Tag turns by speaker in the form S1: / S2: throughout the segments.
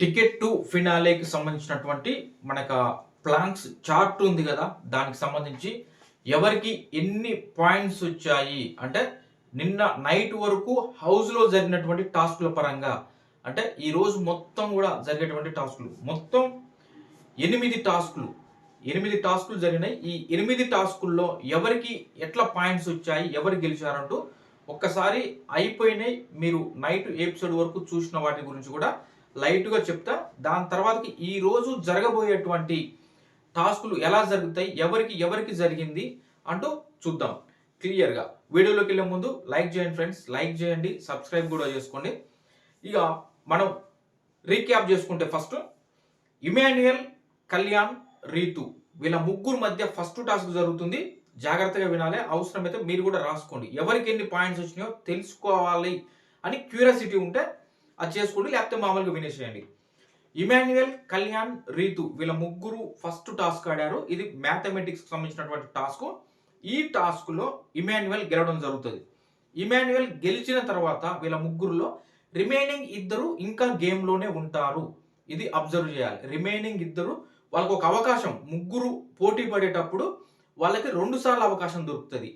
S1: Ticket to ఫినాలేకి సంబంధించినటువంటి మనకు plans chart ఉంది కదా, దానికి సంబంధించి ఎవరికి ఎన్ని పాయింట్స్ వచ్చాయి అంటే నిన్న నైట్ వరకు హౌస్లో జరిగినటువంటి టాస్కుల పరంగా అంటే ఈరోజు మొత్తం కూడా జరిగేటువంటి టాస్కులు మొత్తం 8 టాస్కులు జరిగినాయి. ఈ 8 టాస్కుల్లో ఎవరికి ఎట్లా పాయింట్స్ వచ్చాయి, ఎవరు గెలిచారంటూ ఒక్కసారి అయిపోయినాయి. మీరు నైట్ ఎపిసోడ్ వరకు చూసిన వాటి గురించి కూడా లైట్గా చెప్తా. దాని తర్వాతకి ఈ రోజు జరగబోయేటువంటి టాస్కులు ఎలా జరుగుతాయి, ఎవరికి ఎవరికి జరిగింది అంటూ చూద్దాం క్లియర్గా. వీడియోలోకి వెళ్ళే ముందు లైక్ చేయండి ఫ్రెండ్స్, లైక్ చేయండి, సబ్స్క్రైబ్ కూడా చేసుకోండి. ఇక మనం రీక్యాప్ చేసుకుంటే ఫస్ట్ ఇమాన్యుయల్, కళ్యాణ్, రీతు వీళ్ళ ముగ్గురు మధ్య ఫస్ట్ టాస్క్ జరుగుతుంది. జాగ్రత్తగా వినాలి, అవసరమైతే మీరు కూడా రాసుకోండి. ఎవరికి ఎన్ని పాయింట్స్ వచ్చినాయో తెలుసుకోవాలి అని క్యూరియాసిటీ ఉంటే అది చేసుకోండి, లేకపోతే మామూలుగా వినేసేయండి. ఇమాన్యుయల్, కళ్యాణ్, రీతు వీళ్ళ ముగ్గురు ఫస్ట్ టాస్క్ ఆడారు. ఇది మ్యాథమెటిక్స్ సంబంధించినటువంటి టాస్క్. ఈ టాస్క్లో ఇమాన్యుయల్ గెలవడం జరుగుతుంది. ఇమాన్యుయల్ గెలిచిన తర్వాత వీళ్ళ ముగ్గురులో రిమైనింగ్ ఇద్దరు ఇంకా గేమ్లోనే ఉంటారు. ఇది అబ్జర్వ్ చేయాలి. రిమైనింగ్ ఇద్దరు వాళ్ళకు ఒక అవకాశం, ముగ్గురు పోటీ పడేటప్పుడు వాళ్ళకి 2 సార్లు అవకాశం దొరుకుతుంది.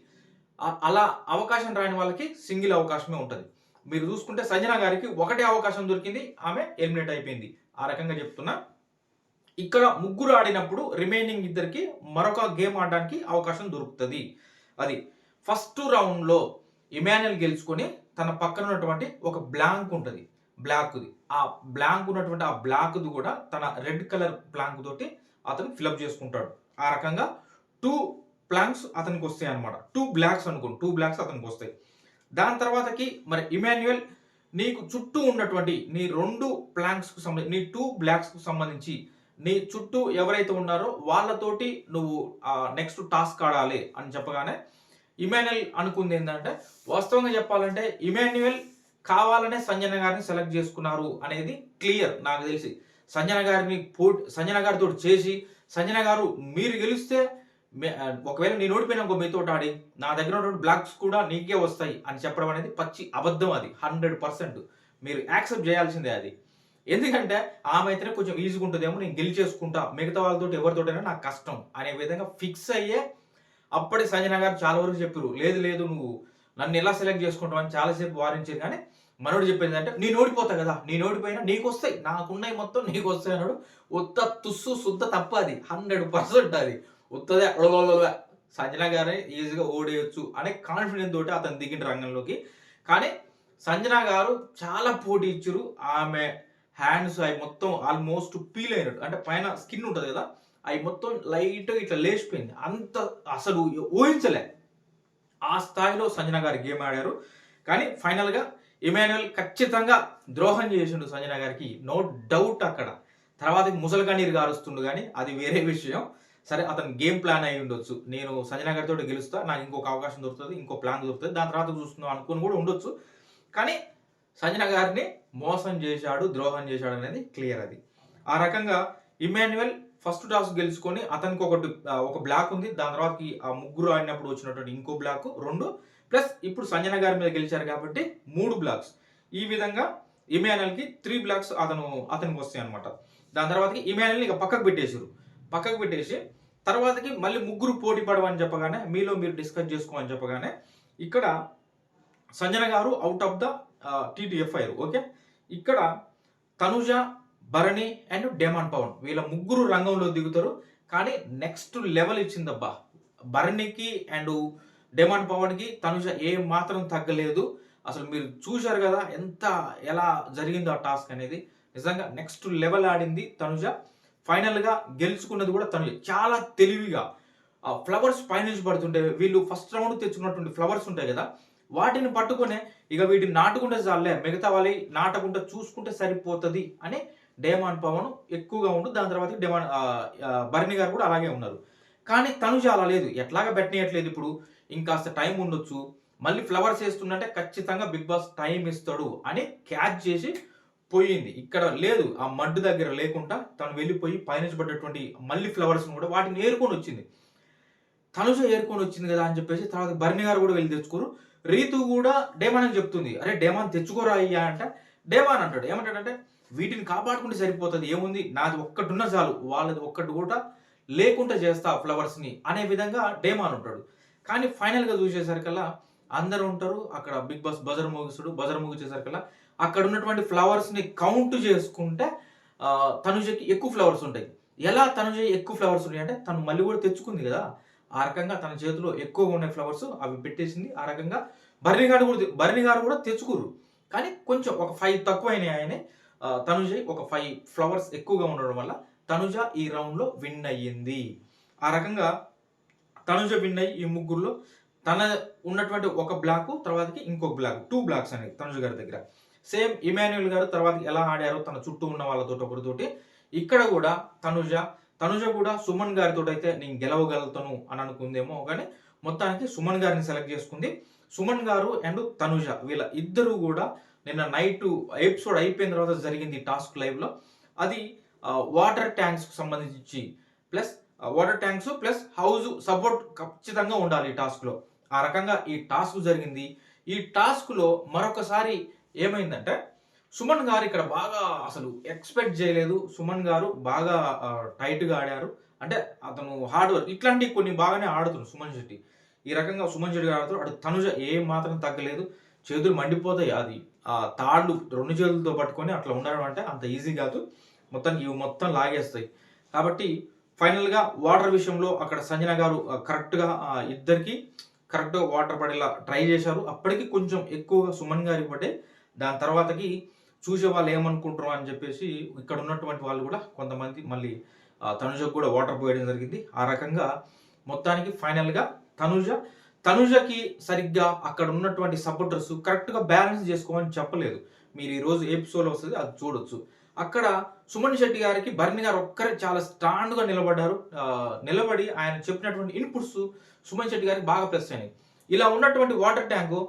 S1: అలా అవకాశం రాని వాళ్ళకి సింగిల్ అవకాశమే ఉంటుంది. మీరు చూసుకుంటే సంజన గారికి ఒకటే అవకాశం దొరికింది, ఆమె ఎలిమినేట్ అయిపోయింది. ఆ రకంగా చెప్తున్నా. ఇక్కడ ముగ్గురు ఆడినప్పుడు రిమైనింగ్ ఇద్దరికి మరొక గేమ్ ఆడడానికి అవకాశం దొరుకుతుంది. అది ఫస్ట్ రౌండ్లో ఇమాన్యుయల్ గెలుచుకొని తన పక్కన ఉన్నటువంటి ఒక బ్లాంక్ ఉంటుంది, బ్లాక్ది. ఆ బ్లాంక్ ఉన్నటువంటి ఆ బ్లాక్ది కూడా తన రెడ్ కలర్ బ్లాంక్ తోటి అతను ఫిలప్ చేసుకుంటాడు. ఆ రకంగా 2 బ్లాంక్స్ అతనికి వస్తాయి అనమాట. 2 బ్లాక్స్ అనుకోండి, 2 బ్లాక్స్ అతనికి వస్తాయి. దాని తర్వాతకి మరి ఇమాన్యుయల్ నీకు చుట్టూ ఉన్నటువంటి నీ 2 ప్లాంక్స్కు సంబంధించి, నీ 2 బ్లాక్స్కు సంబంధించి నీ చుట్టూ ఎవరైతే ఉన్నారో వాళ్ళతోటి నువ్వు నెక్స్ట్ టాస్క్ ఆడాలి అని చెప్పగానే ఇమాన్యుయల్ అనుకుంది ఏంటంటే, వాస్తవంగా చెప్పాలంటే ఇమాన్యుయల్ కావాలనే సంజన గారిని సెలెక్ట్ చేసుకున్నారు అనేది క్లియర్. నాకు తెలిసి సంజన గారితో చేసి సంజన గారు మీరు గెలిస్తే ఒకవేళ నేను ఓడిపోయినా ఇంకో మీతో ఆడి నా దగ్గర ఉన్నటువంటి బ్లాక్స్ కూడా నీకే వస్తాయి అని చెప్పడం అనేది పచ్చి అబద్ధం. అది 100% మీరు యాక్సెప్ట్ చేయాల్సిందే అది. ఎందుకంటే ఆమె అయితేనే కొంచెం ఈజీగా ఉంటుందేమో, నేను గెలిచేసుకుంటా, మిగతా వాళ్ళతో ఎవరితోటైనా నాకు కష్టం అనే విధంగా ఫిక్స్ అయ్యే అప్పటి సంజన గారు చాలా వరకు చెప్పారు, లేదు లేదు నువ్వు నన్ను ఎలా సెలెక్ట్ చేసుకుంటావు అని చాలాసేపు వారించారు. కానీ మనోడు చెప్పింది అంటే, నేను ఓడిపోతా కదా, నేను ఓడిపోయినా నీకు వస్తాయి, నాకున్నాయి మొత్తం నీకు వస్తాయి అన్నాడు. ఉత్త తుస్సు శుద్ధ తప్ప అది, 100% అది ఉత్తదే. సంజన గారే ఈజీగా ఓడేయచ్చు అనే కాన్ఫిడెన్స్ తోటి అతను దిగిన రంగంలోకి. కానీ సంజన గారు చాలా పోటీ ఇచ్చారు. ఆమె హ్యాండ్స్ అవి మొత్తం ఆల్మోస్ట్ పీల్ అయినట్టు, అంటే పైన స్కిన్ ఉంటుంది కదా, అవి మొత్తం లైట్గా ఇట్లా లేచిపోయింది. అంత అసలు ఊహించలే ఆ స్థాయిలో సంజన గారు గేమ్ ఆడారు. కానీ ఫైనల్గా ఇమాన్యుయల్ ఖచ్చితంగా ద్రోహం చేసిండు సంజన గారికి, నో డౌట్. అక్కడ తర్వాత ముసలిగా నీరు గారుస్తుండు, కానీ అది వేరే విషయం. సరే, అతను గేమ్ ప్లాన్ అయి ఉండొచ్చు, నేను సంజన గారితో గెలుస్తా, నాకు ఇంకొక అవకాశం దొరుకుతుంది, ఇంకో ప్లాన్ దొరుకుతుంది, దాని తర్వాత చూస్తున్నాం అనుకుని కూడా ఉండొచ్చు. కానీ సంజన గారిని మోసం చేశాడు, ద్రోహం చేశాడు అనేది క్లియర్. అది ఆ రకంగా ఇమాన్యుయల్ ఫస్ట్ టాస్క్ గెలుచుకొని అతనికి ఒక బ్లాక్ ఉంది. దాని తర్వాత ఆ ముగ్గురు ఆడినప్పుడు వచ్చినటువంటి ఇంకో బ్లాక్ 2 ప్లస్ ఇప్పుడు సంజన గారి మీద గెలిచారు కాబట్టి 3 బ్లాక్స్. ఈ విధంగా ఇమాన్యుయల్కి 3 బ్లాక్స్ అతనికి వస్తాయి అనమాట. దాని తర్వాతకి ఇమాన్యుయల్ని ఇక పక్కకు పెట్టేసి తర్వాతకి మళ్ళీ ముగ్గురు పోటీ పడవని చెప్పగానే, మీలో మీరు డిస్కస్ చేసుకోమని చెప్పగానే ఇక్కడ సంజన గారు అవుట్ ఆఫ్ ద TTF అయ్యారు. ఓకే, ఇక్కడ తనుజ, భరణి అండ్ డేమాన్ పవన్ వీళ్ళ ముగ్గురు రంగంలో దిగుతారు. కానీ నెక్స్ట్ లెవెల్ ఇచ్చిందబ్బా భరణికి అండ్ డేమాన్ పవన్కి. తనుజ ఏం మాత్రం తగ్గలేదు. అసలు మీరు చూశారు కదా ఎలా జరిగిందో ఆ టాస్క్ అనేది. నిజంగా నెక్స్ట్ లెవెల్ ఆడింది తనుజ. ఫైనల్గా గెలుచుకున్నది కూడా తనుజ. చాలా తెలివిగా ఫ్లవర్స్ పైనుంచి పడుతుంటే, వీళ్ళు ఫస్ట్ రౌండ్ తెచ్చుకున్నటువంటి ఫ్లవర్స్ ఉంటాయి కదా, వాటిని పట్టుకునే ఇక వీటిని నాటుకుంటే చాలే, మిగతా వాళ్ళని నాటకుండా చూసుకుంటే సరిపోతుంది అని డేమాన్ పవన్ ఎక్కువగా ఉండు. దాని తర్వాత భరణి గారు కూడా అలాగే ఉన్నారు. కానీ తనుజ అలా లేదు, ఎట్లాగా పెట్టనీయట్లేదు. ఇప్పుడు ఇంకాస్త టైం ఉండొచ్చు, మళ్ళీ ఫ్లవర్స్ వేస్తుందంటే ఖచ్చితంగా బిగ్ బాస్ టైం ఇస్తాడు అని క్యాచ్ చేసి పోయింది. ఇక్కడ లేదు, ఆ మడ్డు దగ్గర లేకుండా తను వెళ్ళిపోయి పైనుంచి పడ్డటువంటి మళ్ళీ ఫ్లవర్స్ కూడా వాటిని ఏరుకొని వచ్చింది. తనుజ ఏరుకొని వచ్చింది కదా అని చెప్పేసి తర్వాత భరణి గారు కూడా వెళ్ళి తెచ్చుకోరు. రీతు కూడా డేమాన్ అని చెప్తుంది, అరే డేమాన్ తెచ్చుకోరా అయ్యా అంటే, డేమాన్ అంటాడు ఏమంటాడంటే, వీటిని కాపాడుకుంటే సరిపోతుంది, ఏముంది నాది ఒక్కటి ఉన్న చాలు, వాళ్ళది ఒక్కటి కూడా లేకుండా చేస్తా ఫ్లవర్స్ని అనే విధంగా డేమాన్ ఉంటాడు. కానీ ఫైనల్గా చూసేసరికల్లా అందరూ ఉంటారు అక్కడ. బిగ్ బాస్ బజర్ మోగిస్తాడు. బజర్ మోగించేసరికల్లా అక్కడ ఉన్నటువంటి ఫ్లవర్స్ని కౌంట్ చేసుకుంటే తనుజకి ఎక్కువ ఫ్లవర్స్ ఉంటాయి. ఎలా తనుజ ఎక్కువ ఫ్లవర్స్ ఉన్నాయి అంటే తను మళ్ళీ కూడా తెచ్చుకుంది కదా, ఆ రకంగా తన చేతిలో ఎక్కువగా ఉన్న ఫ్లవర్స్ అవి పెట్టేసింది. ఆ రకంగా భరణి గారు కూడా తెచ్చుకోరు, కానీ కొంచెం ఒక 5 తక్కువైనాయి ఆయనే. తనుజ ఒక 5 ఫ్లవర్స్ ఎక్కువగా ఉండడం వల్ల తనుజ ఈ రౌండ్లో విన్ అయ్యింది. ఆ రకంగా తనుజ విన్ అయ్యి ఈ ముగ్గురులో తన ఉన్నటువంటి ఒక బ్లాక్ తర్వాతకి ఇంకొక బ్లాక్, 2 బ్లాక్స్ అనేది తనుజ గారి దగ్గర. సేమ్ ఇమాన్యుయల్ గారు తర్వాత ఎలా ఆడారో తన చుట్టూ ఉన్న వాళ్ళతో ఒకరితోటి, ఇక్కడ కూడా తనుజ కూడా సుమన్ గారితో అయితే నేను గెలవగలుగుతాను అని అనుకుందేమో, కానీ మొత్తానికి సుమన్ గారిని సెలెక్ట్ చేసుకుంది. సుమన్ గారు అండ్ తనుజ వీళ్ళ ఇద్దరు కూడా నిన్న నైట్ ఎపిసోడ్ అయిపోయిన తర్వాత జరిగింది టాస్క్ లైవ్లో. అది వాటర్ ట్యాంక్స్కి సంబంధించి plus water tanks plus house support ఖచ్చితంగా ఉండాలి ఈ టాస్క్లో. ఆ రకంగా ఈ టాస్క్ జరిగింది. ఈ టాస్క్లో మరొకసారి ఏమైందంటే సుమన్ గారు ఇక్కడ బాగా అసలు ఎక్స్పెక్ట్ చేయలేదు. సుమన్ గారు బాగా టైట్గా ఆడారు. అంటే అతను హార్డ్ వర్క్ ఇట్లాంటివి కొన్ని బాగానే ఆడుతున్నారు సుమన్ శెట్టి. ఈ రకంగా సుమన్ శెట్టి గారు ఆడుతారు. అటు తనుజ ఏం మాత్రం తగ్గలేదు. చేతులు మండిపోతాయి. అది ఆ తాళ్ళు 2 చేతులతో పట్టుకొని అట్లా ఉండడం అంటే అంత ఈజీ కాదు. మొత్తానికి ఇవి మొత్తం లాగేస్తాయి. కాబట్టి ఫైనల్గా వాటర్ విషయంలో అక్కడ సంజన గారు కరెక్ట్గా ఇద్దరికి కరెక్ట్గా వాటర్ పడేలా ట్రై చేశారు. అప్పటికి కొంచెం ఎక్కువగా సుమన్ గారికి పడ్డాయి. దాని తర్వాతకి చూసే వాళ్ళు ఏమనుకుంటారు అని చెప్పేసి ఇక్కడ ఉన్నటువంటి వాళ్ళు కూడా కొంతమంది మళ్ళీ తనుజకు కూడా వాటర్ పోయడం జరిగింది. ఆ రకంగా మొత్తానికి ఫైనల్గా తనుజకి సరిగ్గా అక్కడ ఉన్నటువంటి సపోర్టర్స్ కరెక్ట్గా బ్యాలెన్స్ చేసుకోమని చెప్పలేదు. మీరు ఈరోజు ఎపిసోడ్ వస్తుంది అది చూడొచ్చు. అక్కడ సుమన్ శెట్టి గారికి భరణి గారు ఒక్కరే చాలా స్ట్రాండ్గా నిలబడ్డారు. నిలబడి ఆయన చెప్పినటువంటి ఇన్పుట్స్ సుమన్ శెట్టి గారికి బాగా ప్లస్ అయినాయి. ఇలా ఉన్నటువంటి వాటర్ ట్యాంకు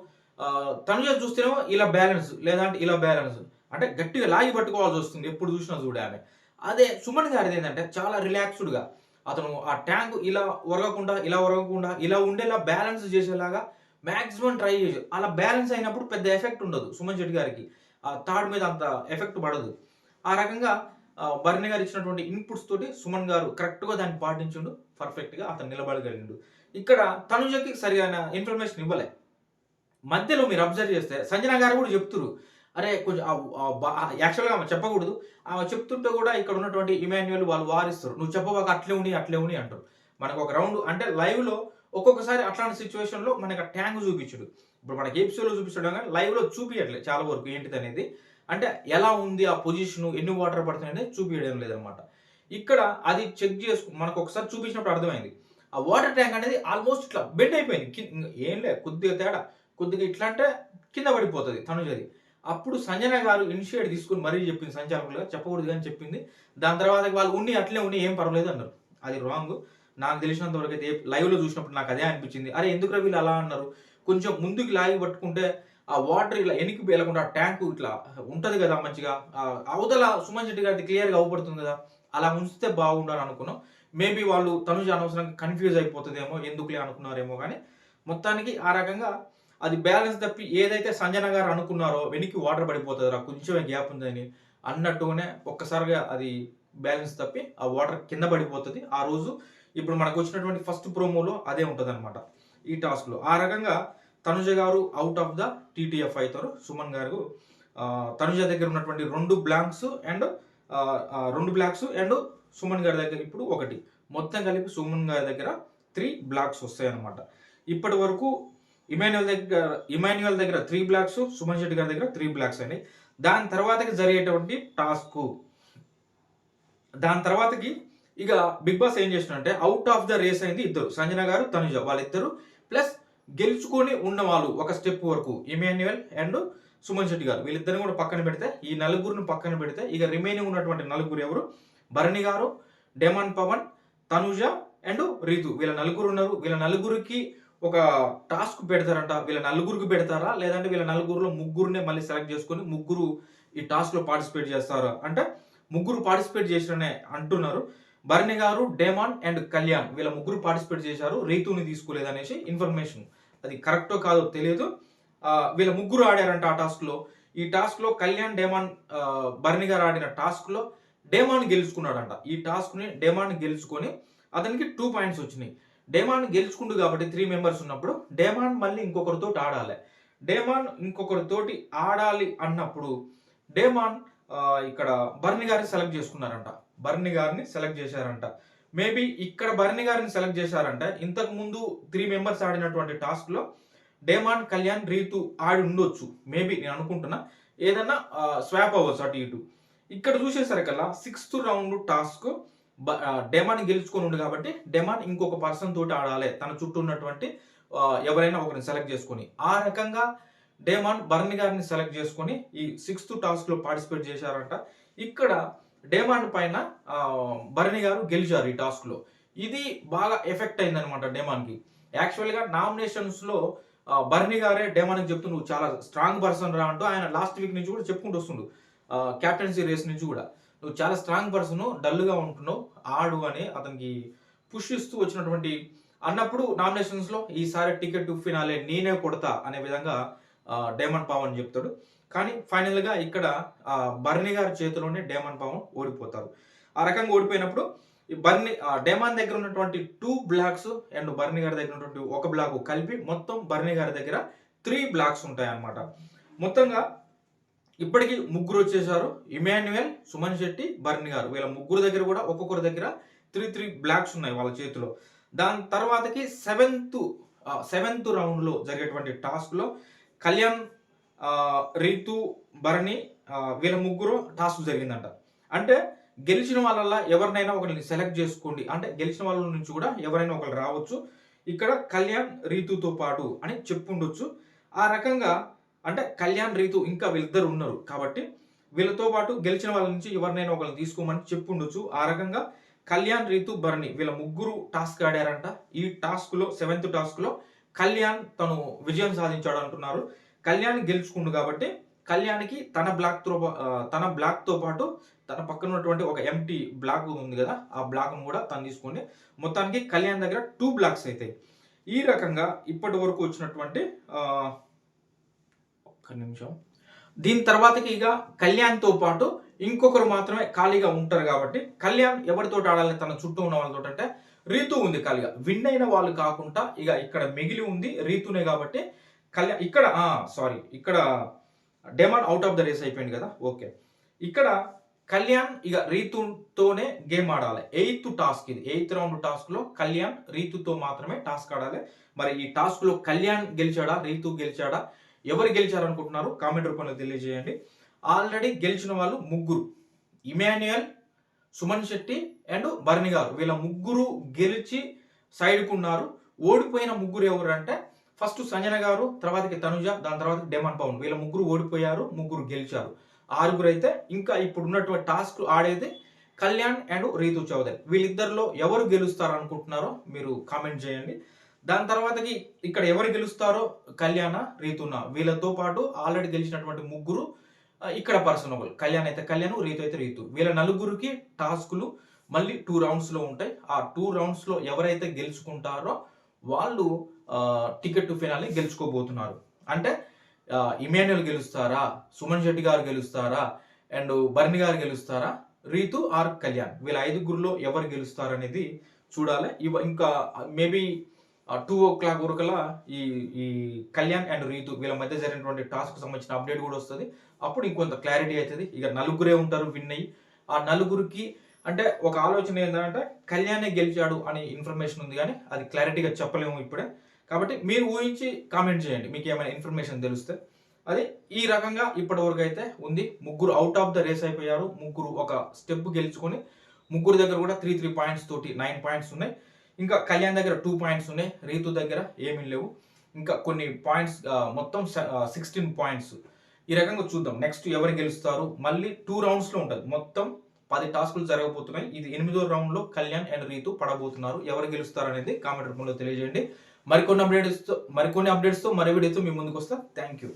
S1: తనుజ చూస్తేనేమో ఇలా బ్యాలెన్స్, లేదంటే ఇలా బ్యాలెన్స్, అంటే గట్టిగా లాగి పట్టుకోవాల్సి వస్తుంది ఎప్పుడు చూసినా చూడే ఆమె. అదే సుమన్ గారిది ఏంటంటే చాలా రిలాక్స్డ్గా అతను ఆ ట్యాంక్ ఇలా ఒరగకుండా ఇలా ఉండేలా బ్యాలెన్స్ చేసేలాగా మ్యాక్సిమం ట్రై చేశారు. అలా బ్యాలెన్స్ అయినప్పుడు పెద్ద ఎఫెక్ట్ ఉండదు సుమన్ శెట్టి గారికి, ఆ తాడు మీద అంత ఎఫెక్ట్ పడదు. ఆ రకంగా భరణి గారు ఇచ్చినటువంటి ఇన్పుట్స్ తోటి సుమన్ గారు కరెక్ట్గా దాన్ని పాటించుండు, పర్ఫెక్ట్గా అతను నిలబడగలిగిండు. ఇక్కడ తనుజకి సరైన ఇన్ఫర్మేషన్ ఇవ్వలే. మధ్యలో మీరు అబ్జర్వ్ చేస్తే సంజన గారు కూడా చెప్తున్నారు, అరే కొంచెం యాక్చువల్గా ఆమె చెప్పకూడదు, ఆమె చెప్తుంటే కూడా ఇక్కడ ఉన్నటువంటి ఇమాన్యుయల్ వాళ్ళు వారిస్తారు, నువ్వు చెప్పబాక అట్లే ఉని అంటారు. మనకు ఒక రౌండ్ అంటే లైవ్లో ఒక్కొక్కసారి అట్లాంటి సిచ్యువేషన్లో మనకి ఆ ట్యాంక్ చూపించడు. ఇప్పుడు మనకి ఎపిసోడ్లో చూపించడం కానీ లైవ్లో చూపించట్లేదు చాలా వరకు ఏంటిది అనేది, అంటే ఎలా ఉంది ఆ పొజిషన్, ఎన్ని వాటర్ పడుతున్నాయి అనేది చూపించడం లేదనమాట. ఇక్కడ అది చెక్ చేసుకు మనకు ఒకసారి చూపించినప్పుడు అర్థమైంది. ఆ వాటర్ ట్యాంక్ అనేది ఆల్మోస్ట్ ఇట్లా బెండ్ అయిపోయింది. ఏం లేదు, కొద్దిగా ఇట్లా అంటే కింద పడిపోతుంది తనుజది. అప్పుడు సంజన గారు ఇనిషియేట్ తీసుకుని మరీ చెప్పింది, సంచాలకులుగా చెప్పకూడదు కానీ చెప్పింది. దాని తర్వాత వాళ్ళు అట్లే ఏం పర్వాలేదు అన్నారు. అది రాంగ్. నాకు తెలిసినంత వరకు అయితే లైవ్లో చూసినప్పుడు నాకు అదే అనిపించింది. అరే ఎందుకు వీళ్ళు అలా అన్నారు, కొంచెం ముందుకు లాగి పట్టుకుంటే ఆ వాటర్ ఇలా వెనక్కి వెళ్ళకుండా ఆ ట్యాంకు ఇట్లా ఉంటుంది కదా మంచిగా, అవతల సుమన్ శెట్టి గారికి క్లియర్గా అవుపడుతుంది కదా, అలా ఉంచితే బాగుండాలని అనుకున్నాం. మేబీ వాళ్ళు తనుజ అనవసరంగా కన్ఫ్యూజ్ అయిపోతుందేమో, ఎందుకులే అనుకున్నారేమో. కానీ మొత్తానికి ఆ రకంగా అది బ్యాలెన్స్ తప్పి ఏదైతే సంజన గారు అనుకున్నారో వెనక్కి వాటర్ పడిపోతుందిరా కొంచెం గ్యాప్ ఉందని అన్నట్టుగానే ఒక్కసారిగా అది బ్యాలెన్స్ తప్పి ఆ వాటర్ కింద పడిపోతుంది. ఆ రోజు ఇప్పుడు మనకు వచ్చినటువంటి ఫస్ట్ ప్రోమోలో అదే ఉంటుంది అనమాట ఈ టాస్క్లో. ఆ రకంగా తనుజ గారు అవుట్ ఆఫ్ ద టీటీఎఫ్ అవుతారు. సుమన్ గారు తనుజ దగ్గర ఉన్నటువంటి 2 బ్లాంక్స్ అండ్ సుమన్ గారి దగ్గర ఇప్పుడు 1, మొత్తం కలిపి సుమన్ గారి దగ్గర 3 బ్లాక్స్ వస్తాయి అనమాట. ఇప్పటి వరకు ఇమాన్యుయల్ దగ్గర 3 బ్లాక్స్, సుమన్ శెట్టి గారి దగ్గర 3 బ్లాక్స్ అయినాయి. దాని తర్వాతకి జరిగేటువంటి టాస్క్, దాని తర్వాతకి ఇక బిగ్ బాస్ ఏం చేసినంటే అవుట్ ఆఫ్ ద రేస్ అయింది ఇద్దరు, సంజన గారు తనుజ వాళ్ళిద్దరు, ప్లస్ గెలుచుకొని ఉన్న వాళ్ళు ఒక స్టెప్ వరకు ఇమాన్యుయల్ అండ్ సుమన్ శెట్టి గారు, వీళ్ళిద్దరిని కూడా పక్కన పెడితే, ఈ నలుగురిని పక్కన పెడితే ఇక రిమైనింగ్ ఉన్నటువంటి నలుగురు ఎవరు, భరణి గారు, డెమాన్ పవన్, తనుజ అండ్ రీతు, వీళ్ళ నలుగురు ఉన్నారు. వీళ్ళ నలుగురికి ఒక టాస్క్ పెడతారంట. వీళ్ళ నలుగురికి పెడతారా లేదంటే వీళ్ళ నలుగురులో ముగ్గురునే మళ్ళీ సెలెక్ట్ చేసుకొని ముగ్గురు ఈ టాస్క్లో పార్టిసిపేట్ చేస్తారా అంటే ముగ్గురు పార్టిసిపేట్ చేసిరనే అంటున్నారు. భరణి గారు, డేమాన్ అండ్ కళ్యాణ్ వీళ్ళ ముగ్గురు పార్టిసిపేట్ చేశారు, రీతుని తీసుకోలేదు అనేసి ఇన్ఫర్మేషన్. అది కరెక్టో కాదో తెలియదు. వీళ్ళ ముగ్గురు ఆడారంట ఆ టాస్క్లో. ఈ టాస్క్లో కళ్యాణ్ డేమాన్ బర్ని గారు ఆడిన టాస్క్లో డేమాన్ గెలుచుకున్నాడంట. ఈ టాస్క్ని డేమాన్ గెలుచుకొని అతనికి 2 పాయింట్స్ వచ్చినాయి. డేమాన్ గెలుచుకుండు కాబట్టి 3 మెంబర్స్ ఉన్నప్పుడు డేమాన్ మళ్ళీ ఇంకొకరితో ఆడాలి. డేమాన్ ఇంకొకరితోటి ఆడాలి అన్నప్పుడు డేమాన్ ఇక్కడ బర్ని గారిని సెలెక్ట్ చేసుకున్నారంట. బర్ని గారిని సెలెక్ట్ చేశారంట. మేబీ ఇక్కడ బర్ని గారిని సెలెక్ట్ చేశారంటే ఇంతకు ముందు 3 మెంబర్స్ ఆడినటువంటి టాస్క్లో డేమాన్, కళ్యాణ్, రీతు ఆడి ఉండొచ్చు. మేబీ నేను అనుకుంటున్నా. ఏదన్నా స్వాప్ అవ్వచ్చు అటు ఇటు. ఇక్కడ చూసేసరికల్లా 6th రౌండ్ టాస్క్ డెమాన్ గెలుచుకొని ఉంది కాబట్టి డెమాన్ ఇంకొక పర్సన్ తోటి ఆడాలి. తన చుట్టూ ఉన్నటువంటి ఎవరైనా ఒకరిని సెలెక్ట్ చేసుకొని ఆ రకంగా డేమాన్ బర్ని గారిని సెలెక్ట్ చేసుకొని ఈ 6th టాస్క్ లో పార్టిసిపేట్ చేశారంట. ఇక్కడ డేమాన్ పైన బర్ని గారు గెలిచారు ఈ టాస్క్ లో. ఇది బాగా ఎఫెక్ట్ అయిందనమాట డేమాన్ కి. యాక్చువల్ గా నామినేషన్స్ లో బర్ని గారే డేమాన్ కి చెప్తూ నువ్వు చాలా స్ట్రాంగ్ పర్సన్ రా అంటూ ఆయన లాస్ట్ వీక్ నుంచి కూడా చెప్పుకుంటూ వస్తుండు. క్యాప్టెన్సీ రేస్ నుంచి కూడా నువ్వు చాలా స్ట్రాంగ్ పర్సన్, డల్గా ఉంటున్నావు, ఆడు అని అతనికి పుష్ ఇస్తూ వచ్చినటువంటి అన్నప్పుడు నామినేషన్స్ లో ఈసారి టికెట్ ఫినాలే నేనే కొడతా అనే విధంగా డేమన్ పవన్ చెప్తాడు. కానీ ఫైనల్ గా ఇక్కడ బర్ని గారి చేతిలోనే డేమన్ పవన్ ఓడిపోతారు. ఆ రకంగా ఓడిపోయినప్పుడు డేమాన్ దగ్గర ఉన్నటువంటి 2 బ్లాక్స్ అండ్ బర్ని గారి దగ్గర ఉన్నటువంటి 1 బ్లాక్ కలిపి మొత్తం బర్ని గారి దగ్గర 3 బ్లాక్స్ ఉంటాయి అన్నమాట. మొత్తంగా ఇప్పటికి 3 వచ్చేసారు. ఇమాన్యుయల్, సుమన్ శెట్టి, బర్ని గారు. వీళ్ళ 3 దగ్గర కూడా ఒక్కొక్కరి దగ్గర 3 బ్లాక్స్ ఉన్నాయి వాళ్ళ చేతిలో. దాని తర్వాతకి 7th రౌండ్ లో జరిగేటువంటి టాస్క్ లో కళ్యాణ్, రీతు, బర్ని వీళ్ళ 3 టాస్క్ జరిగిందంట. అంటే గెలిచిన వాళ్ళ ఎవరినైనా ఒకరిని సెలెక్ట్ చేసుకోండి, అంటే గెలిచిన వాళ్ళ నుంచి కూడా ఎవరైనా ఒకరు రావచ్చు ఇక్కడ కళ్యాణ్, రీతుతో పాటు అని చెప్పుండొచ్చు. ఆ రకంగా అంటే కళ్యాణ్, రీతు ఇంకా వీళ్ళిద్దరు ఉన్నారు కాబట్టి వీళ్ళతో పాటు గెలిచిన వాళ్ళ నుంచి ఎవరినైనా ఒకరిని తీసుకోమని చెప్పుండొచ్చు. ఆ రకంగా కళ్యాణ్, రీతు, బర్ని వీళ్ళ 3 టాస్క్ ఆడారంట. ఈ టాస్క్ లో 7th టాస్క్ లో కళ్యాణ్ తను విజయం సాధించాడు అంటున్నారు. కళ్యాణ్ గెలుచుకుండు కాబట్టి కళ్యాణ్కి తన బ్లాక్ తో పాటు తన పక్కన ఉన్నటువంటి ఒక ఎంటీ బ్లాక్ ఉంది కదా, ఆ బ్లాక్ కూడా తను తీసుకొని మొత్తానికి కళ్యాణ్ దగ్గర 2 బ్లాక్స్ అవుతాయి. ఈ రకంగా ఇప్పటి వరకు వచ్చినటువంటి ఒక్క నిమిషం, దీని తర్వాతకి ఇక కళ్యాణ్ తో పాటు ఇంకొకరు మాత్రమే ఖాళీగా ఉంటారు కాబట్టి కళ్యాణ్ ఎవరితో ఆడాలని తన చుట్టూ ఉన్న వాళ్ళతో అంటే రీతు ఉంది ఖాళీగా. విన్ అయిన వాళ్ళు కాకుండా ఇక ఇక్కడ మిగిలి ఉంది రీతునే కాబట్టి కళ్యాణ్ ఇక్కడ demon out of the race అయిపోయింది కదా. ఓకే, ఇక్కడ కళ్యాణ్ ఇక రీతుతోనే గేమ్ ఆడాలి. 8th టాస్క్ ఇది. 8th రౌండ్ టాస్క్ లో కళ్యాణ్ రీతుతో మాత్రమే టాస్క్ ఆడాలి. మరి ఈ టాస్క్ లో కళ్యాణ్ గెలిచాడా, రీతు గెలిచాడా, ఎవరు గెలిచారు అనుకుంటున్నారు కామెంట్ రూపంలో తెలియజేయండి. ఆల్రెడీ గెలిచిన వాళ్ళు 3, ఇమాన్యుయల్, సుమన్ శెట్టి అండ్ బర్ని గారు. వీళ్ళ 3 గెలిచి సైడ్కు ఉన్నారు. ఓడిపోయిన 3 ఎవరు అంటే ఫస్ట్ సంజన గారు, తర్వాతకి తనుజ, దాని తర్వాత డెమాన్ పవన్. వీళ్ళ 3 ఓడిపోయారు, 3 గెలిచారు. 6 అయితే ఇంకా ఇప్పుడు ఉన్నటువంటి టాస్క్ ఆడేది కళ్యాణ్ అండ్ రీతు చౌదరి. వీళ్ళిద్దరిలో ఎవరు గెలుస్తారు అనుకుంటున్నారో మీరు కామెంట్ చేయండి. దాని తర్వాతకి ఇక్కడ ఎవరు గెలుస్తారో కళ్యాణ, రీతునా, వీళ్ళతో పాటు ఆల్రెడీ గెలిచినటువంటి 3 ఇక్కడ పర్సన్ ఒకరు. కళ్యాణ్ అయితే కళ్యాణ్, రీతు అయితే రీతు. వీళ్ళ 4కి టాస్కులు మళ్ళీ 2 రౌండ్స్ లో ఉంటాయి. ఆ 2 రౌండ్స్ లో ఎవరైతే గెలుచుకుంటారో వాళ్ళు టికెట్ ఫినాలి గెలుచుకోబోతున్నారు. అంటే ఇమాన్యుయల్ గెలుస్తారా, సుమన్ శెట్టి గారు గెలుస్తారా, అండ్ బర్ని గారు గెలుస్తారా, రీతు ఆర్ కళ్యాణ్, వీళ్ళ 5గురిలో ఎవరు గెలుస్తారు అనేది చూడాలి. ఇంకా మేబీ 2 o'clock వరకల్లా ఈ కళ్యాణ్ అండ్ రీతు వీళ్ళ మధ్య జరిగినటువంటి టాస్క్ సంబంధించిన అప్డేట్ కూడా వస్తుంది. అప్పుడు ఇంకొంత క్లారిటీ అవుతుంది. ఇక 4 ఉంటారు విన్ అయ్యి. ఆ 4కి అంటే ఒక ఆలోచన ఏంటంటే కళ్యాణే గెలిచాడు అనే ఇన్ఫర్మేషన్ ఉంది, కానీ అది క్లారిటీగా చెప్పలేము ఇప్పుడే. కాబట్టి మీరు ఊహించి కామెంట్ చేయండి మీకు ఏమైనా ఇన్ఫర్మేషన్ తెలిస్తే. అది ఈ రకంగా ఇప్పటి వరకు అయితే ఉంది. 3 అవుట్ ఆఫ్ ద రేస్ అయిపోయారు. 3 ఒక స్టెప్ గెలుచుకొని 3 దగ్గర కూడా 3 పాయింట్స్ తోటి 9 పాయింట్స్ ఉన్నాయి. ఇంకా కళ్యాణ్ దగ్గర 2 పాయింట్స్ ఉన్నాయి, రీతు దగ్గర ఏమీ లేవు. ఇంకా కొన్ని పాయింట్స్ మొత్తం 16 పాయింట్స్. ఈ రకంగా చూద్దాం నెక్స్ట్ ఎవరు గెలుస్తారు. మళ్ళీ 2 రౌండ్స్ లో ఉంటుంది. మొత్తం 10 టాస్కులు జరగబోతున్నాయి. ఇది 8వ రౌండ్ లో కళ్యాణ్ అండ్ రీతు పడబోతున్నారు. ఎవరు గెలుస్తారు అనేది కామెంట్ రూపంలో తెలియజేయండి. మరికొన్ని అప్డేట్స్ తో మరో వీడియోతో మీ ముందుకు వస్తా. Thank you.